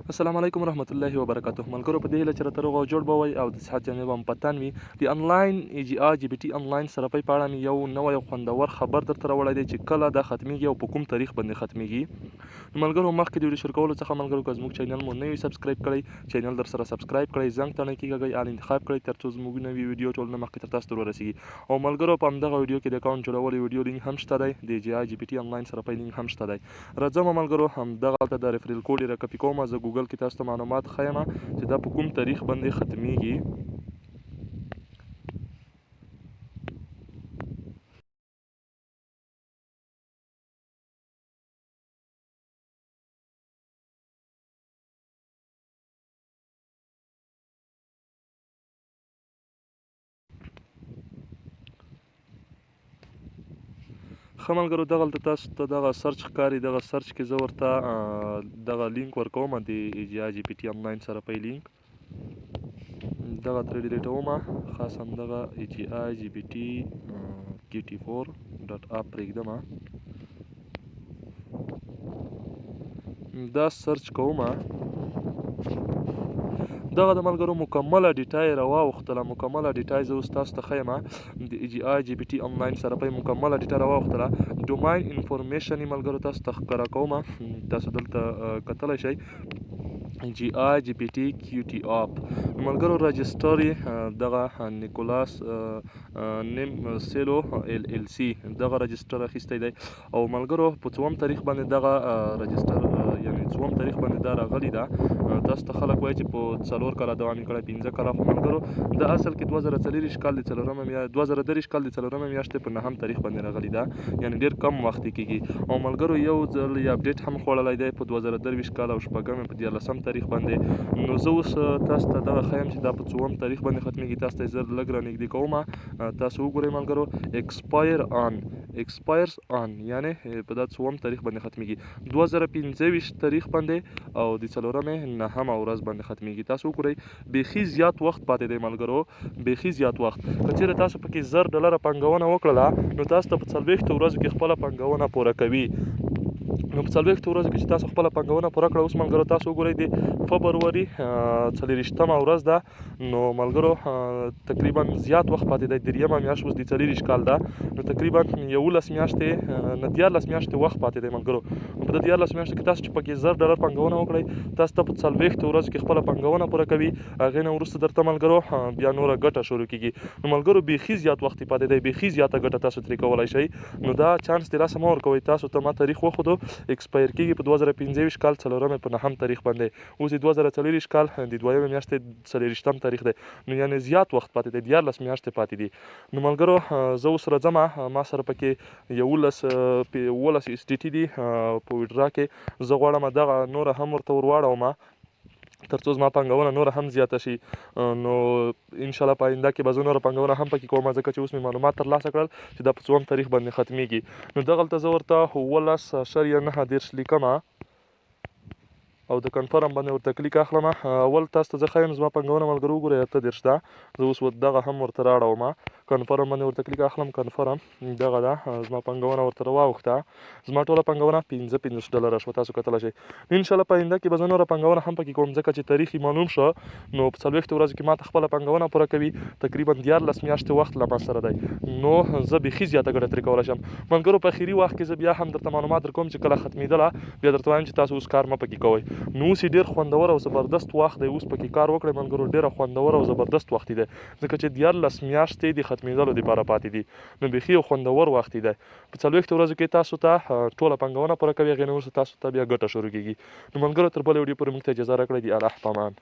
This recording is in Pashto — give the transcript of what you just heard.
السلام علیکم ورحمت الله وبرکاته. ملګرو په دې هیله چې راته روغ او جوړ به وئ او د صحت جامې به هم په تن وي. د انلاین جی بي ټي انلاین صرافۍ په اړه مې یو نوی او خوندور خبر درته راوړی دی چې کله دا ختمیږي او په کوم تاریخ باندې ختمیږي. نو ملګرو مخکې د ویډیو شروع کولو څخه ملګرو که زموږ چینل مو نه وي سبسکرایب کړی، چینل در سره سبسکرایب کړئ، زنګ ته نه کېږئ، آل انتخاب کړئ تر څو زموږ نوي ویډیو ټول نه مخکې تر تاسو ته ورسیږي. او ملګرو په همدغه ویډیو کې د اکاونټ جوړولو ویډیو لینک هم شته دی، د جی بي ټي انلاین صرافۍ لینک هم شته دی. راځم ملګرو همدغلته د ریفرل کوډ یې راکپي کوم. زه ګوګل کې تاسو ته معلومات خیم چې دا په کوم تاریخ باندې ختمیږي. ښه ملګرو دغلته تاسو ته دغه سرچ ښکاري، دغه سرچ کې زه ورته دغه لینک ورکوم، د جی بي ټي انلاین صرافۍ لینک دغه ترې ډیلیټوم، خاص همدغه جی بي ټي QT4.app پرېږدم. دا سرچ کوم، دغه د ملګرو مکمله ډیټا یې راواوښتله. مکمله ډیټا یې زه اوس تاسو ته ښیم. د جی بي ټي انلاین صرافۍ مکمله ډیټا راواوښتله. ډوماین انفارمیشن یې ملګرو تاسو ته ښکاره کوم، تاسو دلته کتلی شئ جی بي ټي QT app. ملګرو رجسټر یې دغه نیکولاس نیم سیلو LLC دغه رجسټر اخیستی دی. او ملګرو په 4 تاریخ باندې دغه رجسټر یعنی 4 تاریخ باندې دا راغلی ده. تاسو ته خلک وایي چې په 4 کاله دوام یې کړی، 15 کاله. خو ملګرو دا اصل کې 2024 کال د 2023 کال د 4 میاشتې په 9 تاریخ باندې راغلی ده، یعنی ډېر کم وخت یې کېږي. او ملګرو یو ځل یې اپډیټ هم خوړلی دی په 2023 کال او شپږم په 14 تاریخ باندې. نو زه اوس تاسو ته دغه ښیم چې دا په 4 تاریخ باندې ختمیږي. تاسو ته یې زه لږ رانږدې کوم، تاسو وګورئ ملګرو ایکسپایرز آن یعنی په دا 4 تاریخ باندې ختمیږي، 2025 تاریخ باندې او د 9مه ورځ باندې ختمیږي. تاسو وګورئ بیخي زیات وخت پاتې دی ملګرو، بیخي زیات وخت. که چیرې تاسو پکې $1000 پانګونه وکړله نو تاسو ته په 40 ورځو کې خپله پانګونه پوره کوي. نو په 40 ورځو کې چې تاسو خپله پانګونه پوره کړه، اوس ملګرو تاسو وګورئ د فبروري 24مه ورځ ده. نو ملګرو تقریبا زیات وخت پاتې دی، 3مه میاشت اوس د 24 کال ده، نو تقریبا 11 میاشتې نه 14 میاشتې وخت پاتې دی ملګرو. په دې 14 میاشتو کې تاسو چې پکې $1000 پانګونه وکړئ، تاسو ته په 40 ورځو کې خپله پانګونه پوره کوي. هغې نه وروسته درته ملګرو بیا نوره ګټه شروع کېږي. نو ملګرو بیخي زیات وخت پاتې دی، بیخي زیاته ګټه تاسو ترې کولی شئ. نو دا چانس د لاسه مه ورکوئ. تاسو ته ما تاریخ وښودو ایکسپایر کېږي په 2025 کال 4مې په 9 تاریخ باندې. اوس د 2024 کال د 2مې میاشتې 24 تاریخ دی، نو یعنې زیات وخت پاتې دی، 14 میاشتې پاتې دي. نو ملګرو زه اوس راځم، ما سره پکې 11 SDT دي په ویډرا کې. زه غواړم دغه نوره هم ورته ورواړوم تر څو زما پانګونه نوره هم زیاته شي. نو انشاءالله په آینده کې به زه نوره پانګونه هم پکې کوم، ځکه چې اوس مې معلومات ترلاسه کړل چې دا په 4 تاریخ باندې ختمیږي. نو دغلته زه ورته 18.9 لیکم او د کنفرم باندې ورته کلیک اخلم. اول تاسو ته زه ښیم زما پانګونه ملګرو وګورئ 28 ده. زه اوس دغه هم ورته راوړوم، کنفرم باندې ورته کلیک اخلم. کنفرم دغه ده، زما پانګونه ورته راواوښته. زما ټوله پانګونه $55 شوه، تاسو کتلی شئ. انشاءالله په آینده کې به زه نوره پانګونه هم پکې کوم، ځکه چې تاریخ یې معلوم شو. نو په 40 ورځو کې ما ته خپله پانګونه پوره کوي، تقریبا 14 میاشتې وخت له ما سره دی. نو زه بیخي زیاته ګټه ترې کولی شم ملګرو. په اخري وخت کې زه بیا هم درته معلومات درکوم چې کله ختمېدله، بیا درته وایم چې تاسو اوس کار مه پکې کوئ. نو اوس یې ډېر خوندور او زبردست وخت دی، اوس پکې کار وکړئ ملګرو. ډېره خوندور او زبردست وخت دی، ځکه چې 14 میاشتې د ختمېدلو دپاره پاتې دي. نو بیخي یو خوندور وخت دی. په 40 ورځو کې تاسو ته ټوله پانګونه پوره کوي، هغې نه وروسته تاسو ته بیا ګټه شروع کېږي. نو ملګرو تر بلې ویډیو پورې موږ ته اجازه راکړئ. د الله په امان.